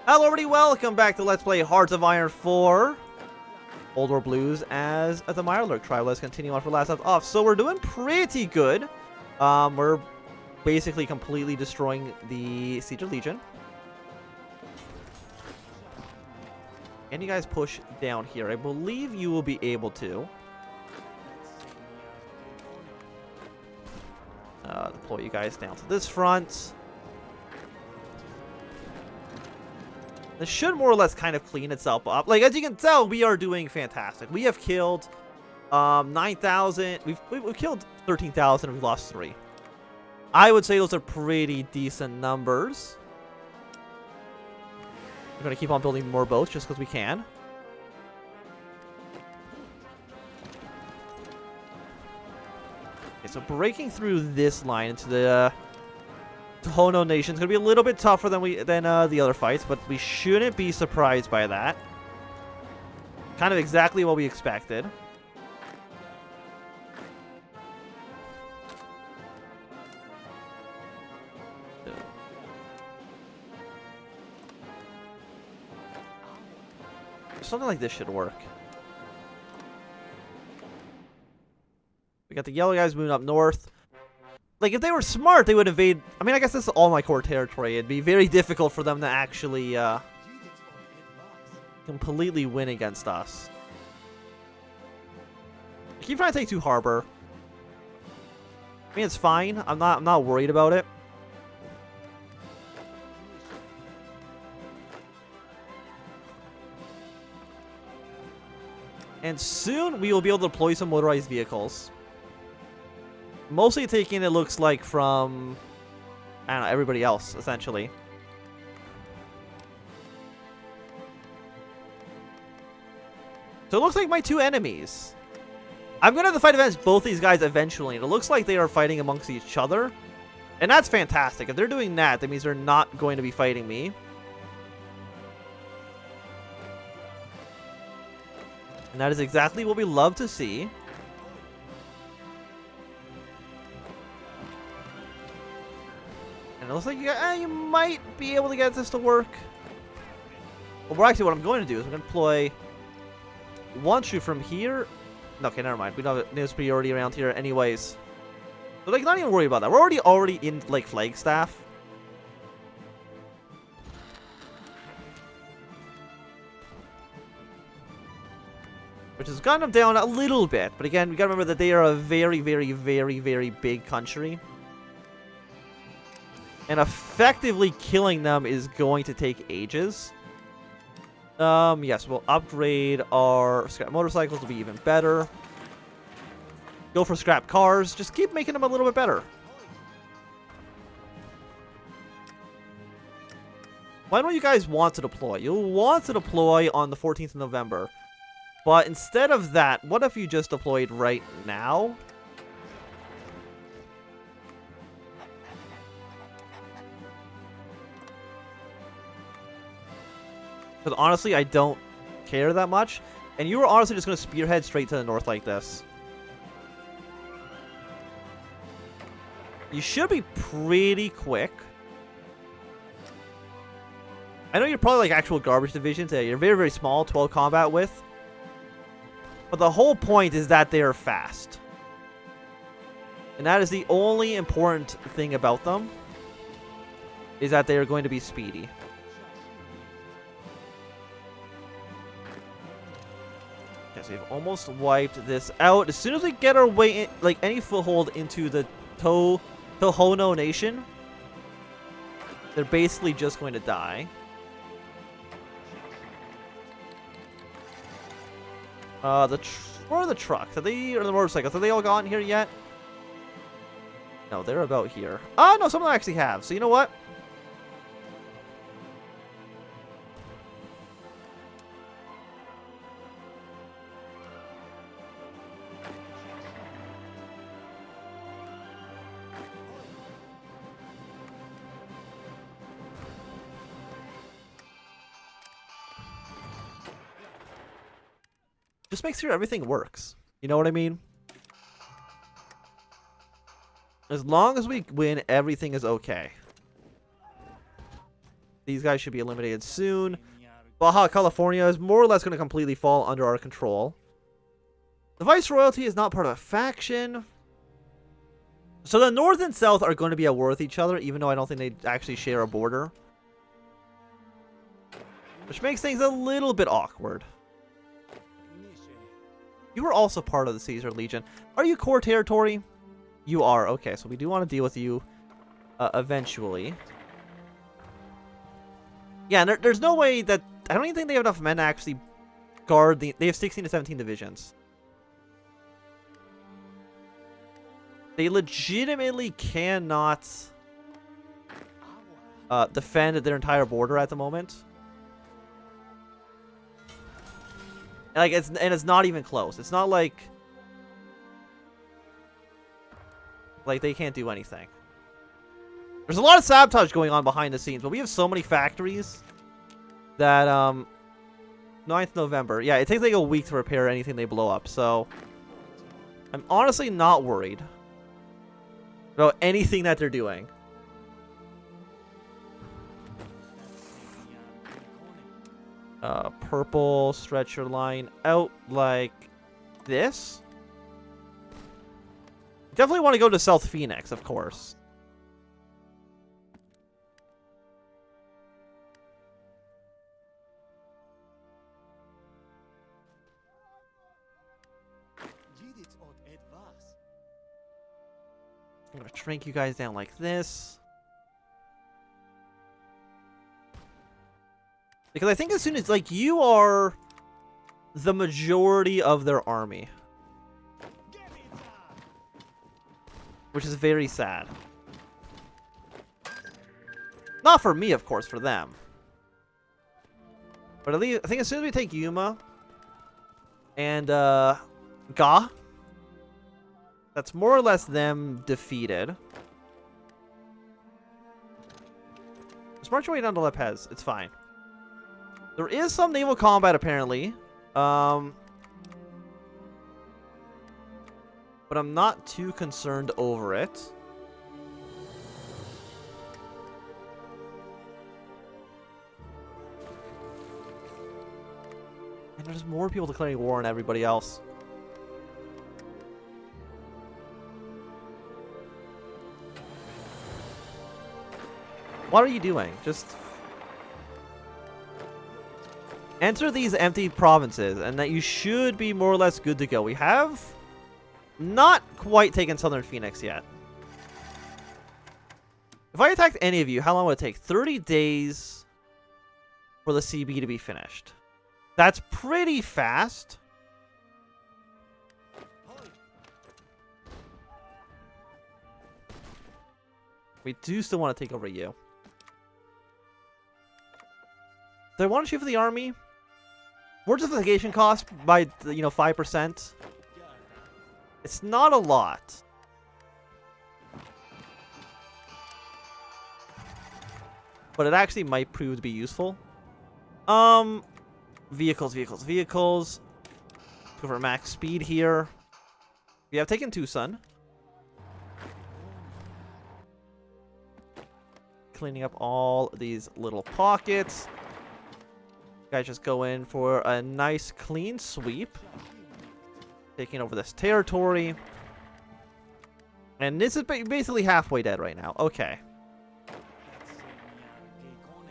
Hello everybody, welcome back to Let's Play Hearts of Iron 4 Old War Blues as the Mirelurk tribe. Let's continue on for last left off. So we're doing pretty good. We're basically completely destroying the Siege of Legion. Can you guys push down here? I believe you will be able to. Deploy you guys down to this front. This should more or less kind of clean itself up. Like, as you can tell, we are doing fantastic. We have killed 9,000. We've killed 13,000 and we've lost 3. I would say those are pretty decent numbers. We're going to keep on building more boats just because we can. Okay, so breaking through this line into the Tohono Nation is going to be a little bit tougher than the other fights, but we shouldn't be surprised by that. Kind of exactly what we expected. Something like this should work. We got the yellow guys moving up north. Like, if they were smart, they would invade. I mean, I guess this is all my core territory. It'd be very difficult for them to actually completely win against us. I keep trying to take 2 harbor. I mean, it's fine. I'm not worried about it. And soon we will be able to deploy some motorized vehicles. Mostly taking, it looks like, from, I don't know, everybody else, essentially. So it looks like my 2 enemies. I'm going to have to fight against both these guys eventually. And it looks like they are fighting amongst each other. And that's fantastic. If they're doing that, that means they're not going to be fighting me. And that is exactly what we love to see. And it looks like you might be able to get this to work. Well, actually, what I'm going to do is I'm going to deploy 1 troop from here. Okay, never mind. We don't have news priority around here anyways. So, like, not even worry about that. We're already in, like, Flagstaff. Which has gotten them down a little bit. But again, we gotta remember that they are a very, very, very, very big country. And effectively killing them is going to take ages. Yes, we'll upgrade our scrap motorcycles to be even better. Go for scrap cars. Just keep making them a little bit better. Why don't you guys want to deploy? You'll want to deploy on the 14th of November. But instead of that, what if you just deployed right now? Because honestly, I don't care that much. And you were honestly just going to spearhead straight to the north like this. You should be pretty quick. I know you're probably like actual garbage divisions. You're very, very small, 12 combat width. But the whole point is that they are fast. And that is the only important thing about them. Is that they are going to be speedy. Okay, so we've almost wiped this out. As soon as we get our way in, like any foothold into the Tohono Nation, they're basically just going to die. Where are the trucks? Are they, or the motorcycles? Have they all gotten here yet? No, they're about here. Oh, no, some of them actually have. So you know what? Just make sure everything works. You know what I mean? As long as we win, everything is okay. These guys should be eliminated soon. Baja California is more or less going to completely fall under our control. The Viceroyalty is not part of a faction. So the North and South are going to be at war with each other, even though I don't think they actually share a border. Which makes things a little bit awkward. You are also part of the Caesar Legion. Are you core territory? You are. Okay, so we do want to deal with you eventually. Yeah, and there's no way that... I don't even think they have enough men to actually guard the... They have 16 to 17 divisions. They legitimately cannot defend their entire border at the moment. Like it's not even close. It's not like they can't do anything. There's a lot of sabotage going on behind the scenes, but we have so many factories that 9th November. Yeah, it takes like a week to repair anything they blow up. So I'm honestly not worried about anything that they're doing. Purple, stretch your line out like this. Definitely want to go to South Phoenix, of course. I'm going to shrink you guys down like this. Because I think as soon as, like, you are the majority of their army. Which is very sad. Not for me, of course, for them. But at least, I think as soon as we take Yuma and Ga, that's more or less them defeated. Just march your way down to Lepez. It's fine. There is some naval combat, apparently. But I'm not too concerned over it. And there's more people declaring war on everybody else. What are you doing? Just... enter these empty provinces, and that you should be more or less good to go. We have not quite taken Southern Phoenix yet. If I attacked any of you, how long would it take? 30 days for the CB to be finished. That's pretty fast. We do still want to take over you. Do I want to shoot for the army? Fortification cost by, 5%. It's not a lot. But it actually might prove to be useful. Vehicles. Go for max speed here. We have taken Tucson. Cleaning up all these little pockets. Guys just go in for a nice clean sweep. Taking over this territory. And this is basically halfway dead right now. Okay.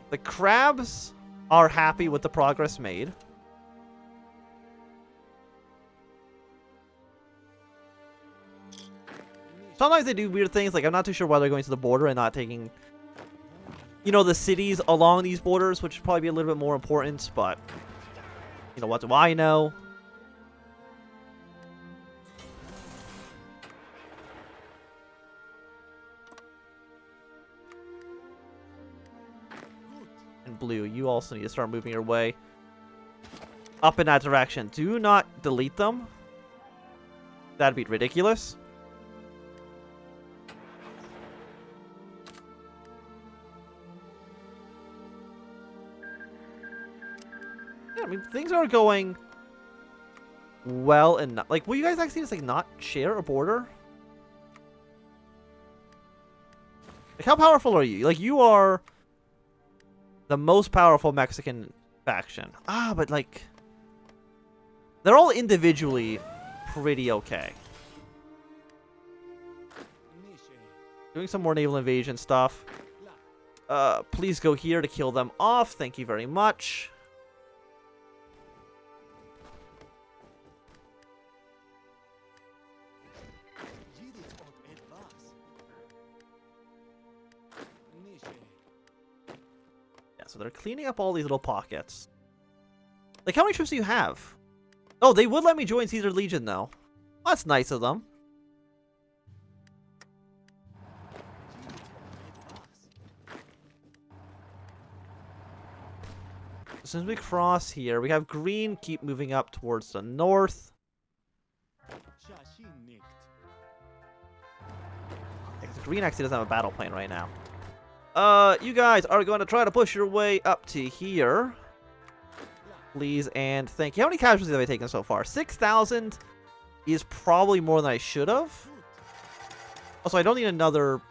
The crabs are happy with the progress made. Sometimes they do weird things, like I'm not too sure why they're going to the border and not taking, the cities along these borders, which would probably be a little bit more important, but, what do I know? And blue, you also need to start moving your way up in that direction. Do not delete them. That'd be ridiculous. I mean, things are going well enough. Like, will you guys actually just, not share a border? Like, how powerful are you? Like, you are the most powerful Mexican faction. Ah, but like, they're all individually pretty okay. Doing some more naval invasion stuff. Please go here to kill them off. Thank you very much. Yeah, so they're cleaning up all these little pockets. Like, how many troops do you have? Oh, they would let me join Caesar Legion, though. Well, that's nice of them. As soon as we cross here, we have green keep moving up towards the north. Yeah, green actually doesn't have a battle plane right now. You guys are going to try to push your way up to here. Please and thank you. How many casualties have I taken so far? 6,000 is probably more than I should have. Also, I don't need another...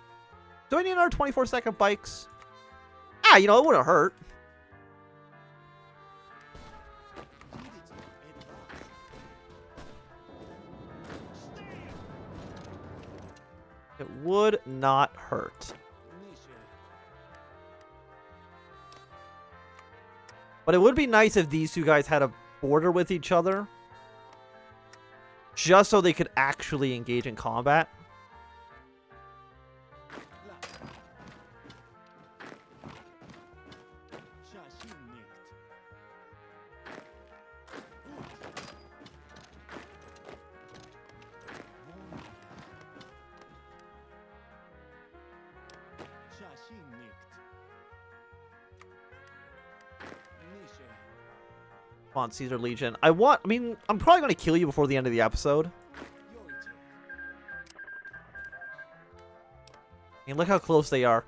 Do I need another 24-second bikes? Ah, you know, it wouldn't hurt. It would not hurt. But it would be nice if these two guys had a border with each other. Just so they could actually engage in combat. Come on, Caesar Legion. I mean, I'm probably going to kill you before the end of the episode. I mean, look how close they are.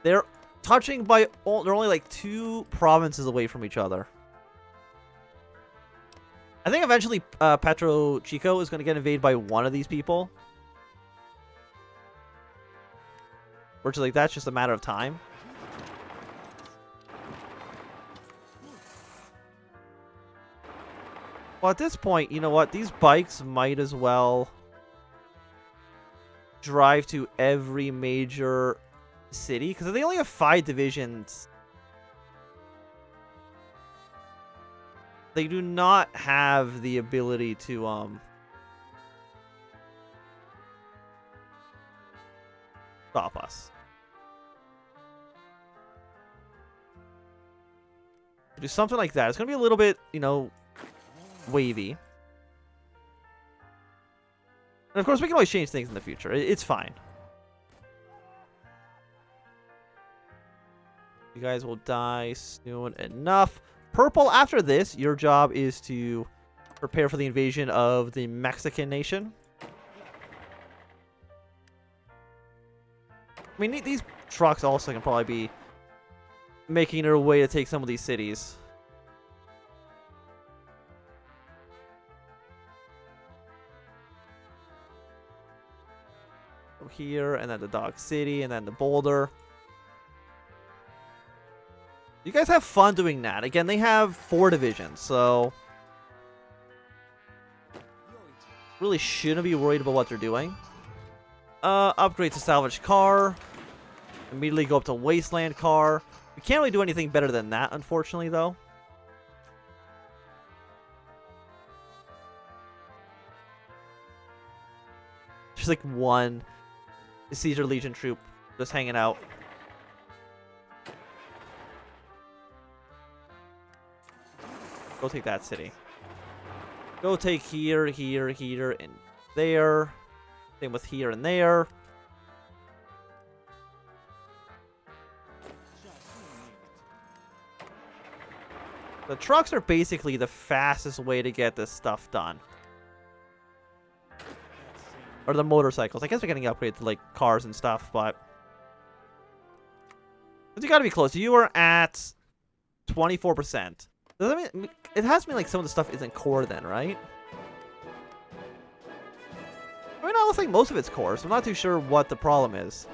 They're touching by... They're only like 2 provinces away from each other. I think eventually Petro Chico is going to get invaded by one of these people. Which is like, that's just a matter of time. Well, at this point, you know what? These bikes might as well drive to every major city, because they only have 5 divisions. They do not have the ability to stop us. Do something like that. It's going to be a little bit, you know, wavy. And of course, we can always change things in the future. It's fine. You guys will die soon enough. Purple, after this, your job is to prepare for the invasion of the Mexican nation. I mean, these trucks also can probably be making their way to take some of these cities. Here, and then the Dog City, and then the Boulder. You guys have fun doing that. Again, they have 4 divisions, so really shouldn't be worried about what they're doing. Upgrade to salvage car. Immediately go up to wasteland car. We can't really do anything better than that, unfortunately, though. There's like one Caesar Legion troop just hanging out. Go take that city. Go take here, here, here, and there. Same with here and there. The trucks are basically the fastest way to get this stuff done. Or the motorcycles. I guess they're getting upgraded to like cars and stuff, but you gotta be close. You are at 24%. Does that mean it has to mean like some of the stuff isn't core then, right? I mean, it looks like most of it's core, so I'm not too sure what the problem is.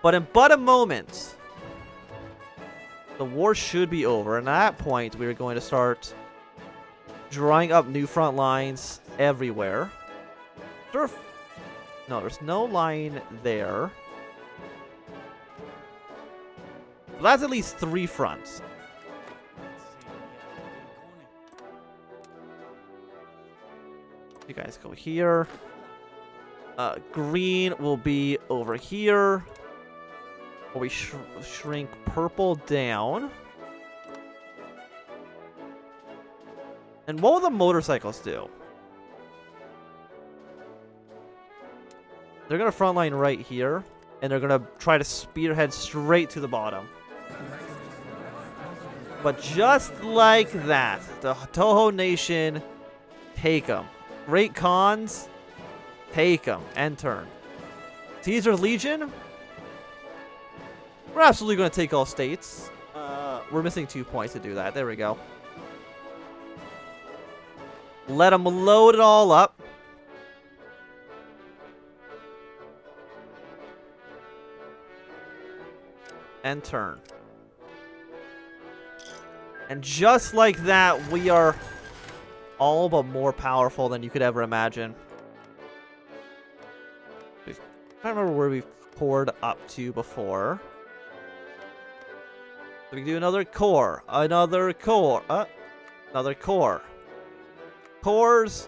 But in but a moment, The war should be over. And at that point, we're going to start drawing up new front lines everywhere. No, there's no line there. But that's at least 3 fronts. You guys go here. Green will be over here. Or we shrink purple down. And what will the motorcycles do? They're going to frontline right here. And they're going to try to spearhead straight to the bottom. But just like that, the Toho Nation take them. Great Khans, take them. End turn. Caesar's Legion, we're absolutely going to take all states. We're missing 2 points to do that. There we go. Let them load it all up. End turn. And just like that, we are all but more powerful than you could ever imagine. I can't remember where we've poured up to before. So we can do another core. Another core. Another core. Cores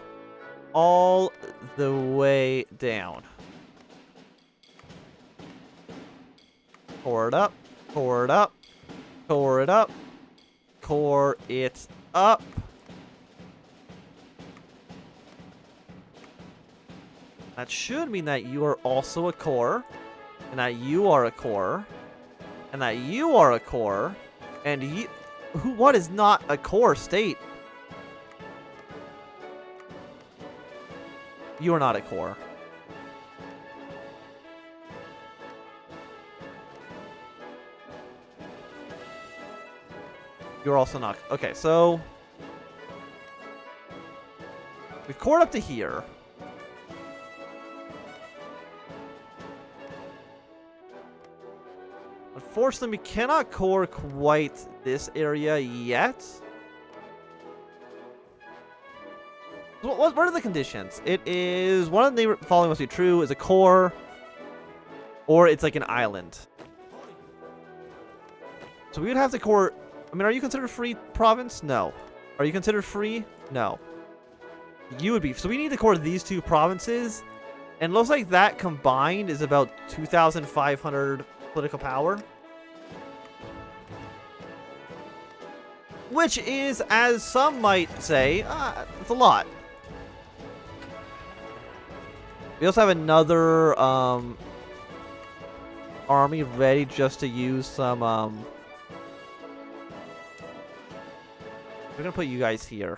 all the way down. Core it up. Core it up. Core it up. Core it up. That should mean that you are also a core, and that you are a core, and that you are a core, and you... What is not a core state? You are not a core. You're also not... Okay, so... We've cored up to here. Unfortunately, we cannot core quite this area yet. What are the conditions? It is... One of the following must be true. Is a core. Or it's like an island. So we would have to core... I mean, are you considered free province? No. Are you considered free? No. You would be. So we need to core these 2 provinces. And it looks like that combined is about 2,500 political power. Which is, as some might say, it's a lot. We also have another army ready just to use some... We're going to put you guys here.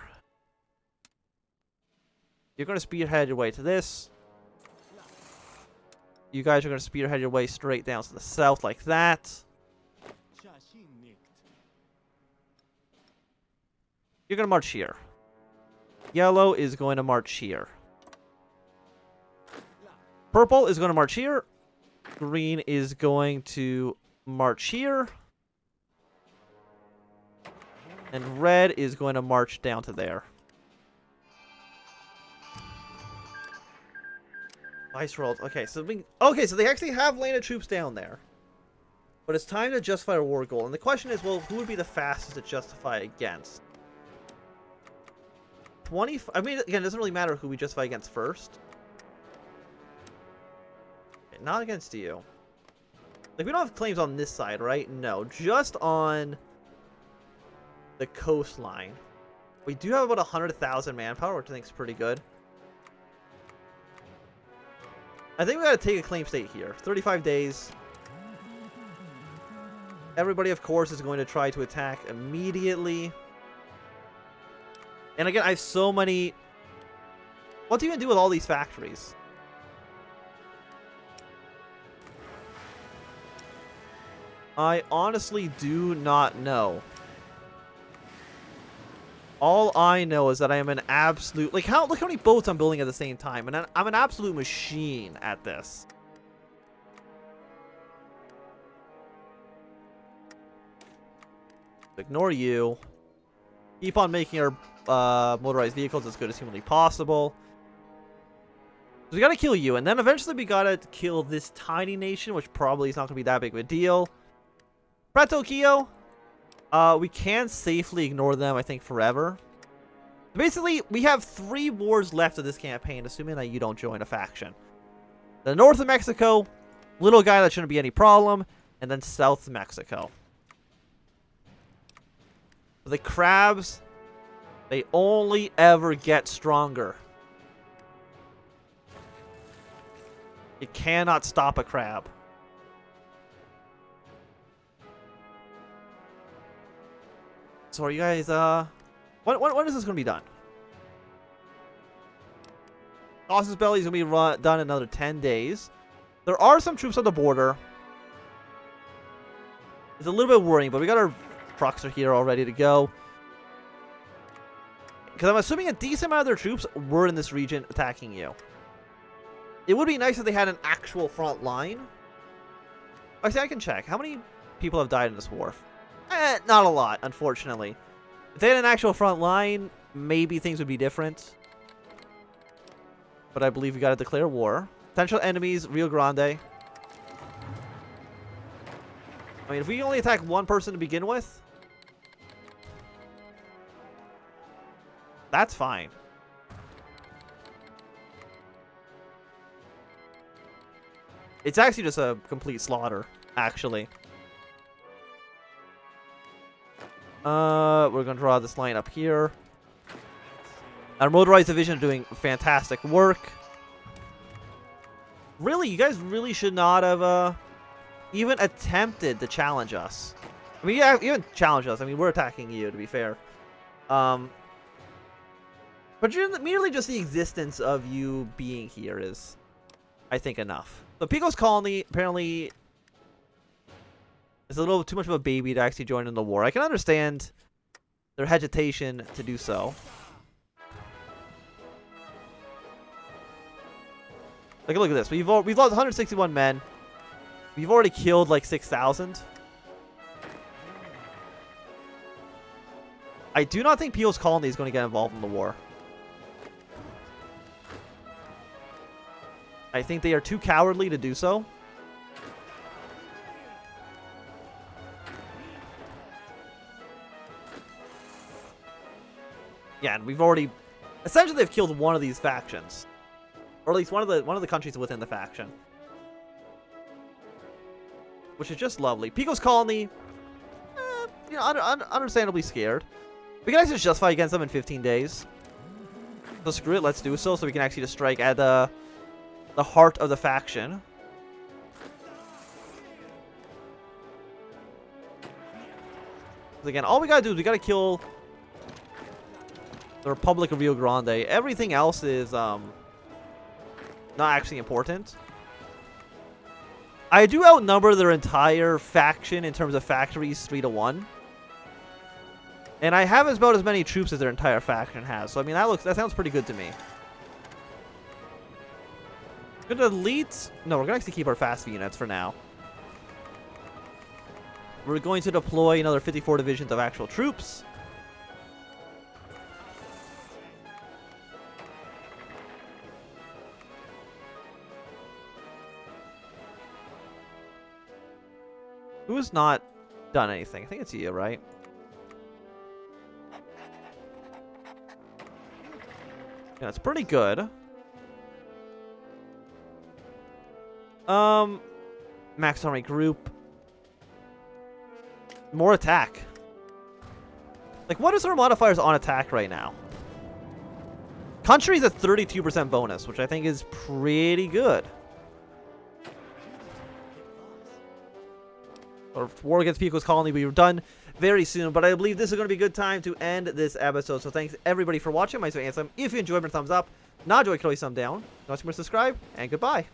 You're going to spearhead your way to this. You guys are going to spearhead your way straight down to the south like that. You're going to march here. Yellow is going to march here. Purple is going to march here. Green is going to march here. And red is going to march down to there. Vice rolls. Okay, so so they actually have landed troops down there. But it's time to justify a war goal. And the question is, well, who would be the fastest to justify against? I mean, again, it doesn't really matter who we justify against first. Okay, not against you. Like, we don't have claims on this side, right? No, just on the coastline. We do have about 100,000 manpower, which I think is pretty good. I think we gotta take a claim state here. 35 days. Everybody, of course, is going to try to attack immediately. And again, I have so many... What do you even do with all these factories? I honestly do not know. All I know is that I am an absolute... Like, look how many boats I'm building at the same time. And I'm an absolute machine at this. Ignore you. Keep on making our motorized vehicles as good as humanly possible. So we gotta kill you, and then eventually we gotta kill this tiny nation, which probably is not gonna be that big of a deal. Tokyo. We can safely ignore them, I think, forever. Basically, we have 3 wars left of this campaign, assuming that you don't join a faction. The north of Mexico, little guy, that shouldn't be any problem, and then south Mexico. The crabs, they only ever get stronger. You cannot stop a crab. So are you guys, when is this going to be done? Sausage Belly is going to be done in another 10 days. There are some troops on the border. It's a little bit worrying, but we got our trucks are here all ready to go. Because I'm assuming a decent amount of their troops were in this region attacking you. It would be nice if they had an actual front line. Actually, I can check. How many people have died in this war? Not a lot, unfortunately. If they had an actual front line, maybe things would be different. But I believe we got to declare war. Potential enemies, Rio Grande. I mean, if we only attack one person to begin with, that's fine. It's actually just a complete slaughter, actually. We're going to draw this line up here. Our motorized division are doing fantastic work. Really, you guys really should not have even attempted to challenge us. I mean, yeah, even challenge us. I mean, we're attacking you, to be fair. But merely just the existence of you being here is, I think, enough. So Pico's colony apparently is a little too much of a baby to actually join in the war. I can understand their hesitation to do so. Like, look at this. We've lost 161 men. We've already killed like 6,000. I do not think Pio's colony is going to get involved in the war. I think they are too cowardly to do so. Yeah, and we've already essentially they've killed one of these factions, or at least one of the countries within the faction, which is just lovely. Pico's colony, you know, understandably scared. We can actually just justify against them in 15 days. So screw it, let's do so we can actually just strike at the heart of the faction. Again, all we gotta do is we gotta kill the Republic of Rio Grande. Everything else is not actually important. I do outnumber their entire faction in terms of factories 3-1. And I have about as many troops as their entire faction has. So I mean that sounds pretty good to me. Good elite. No, we're gonna actually keep our fast units for now. We're going to deploy another 54 divisions of actual troops. Who has not done anything? I think it's you, right? Yeah, it's pretty good. Max army group. More attack. Like, what is our modifiers on attack right now? Country's at 32% bonus, which I think is pretty good. Our war against Pico's colony will be done very soon, but I believe this is going to be a good time to end this episode. So thanks everybody for watching. My name is Ansem. If you enjoyed, give me a thumbs up. Not enjoy, you can always thumb down. Not subscribe, and goodbye.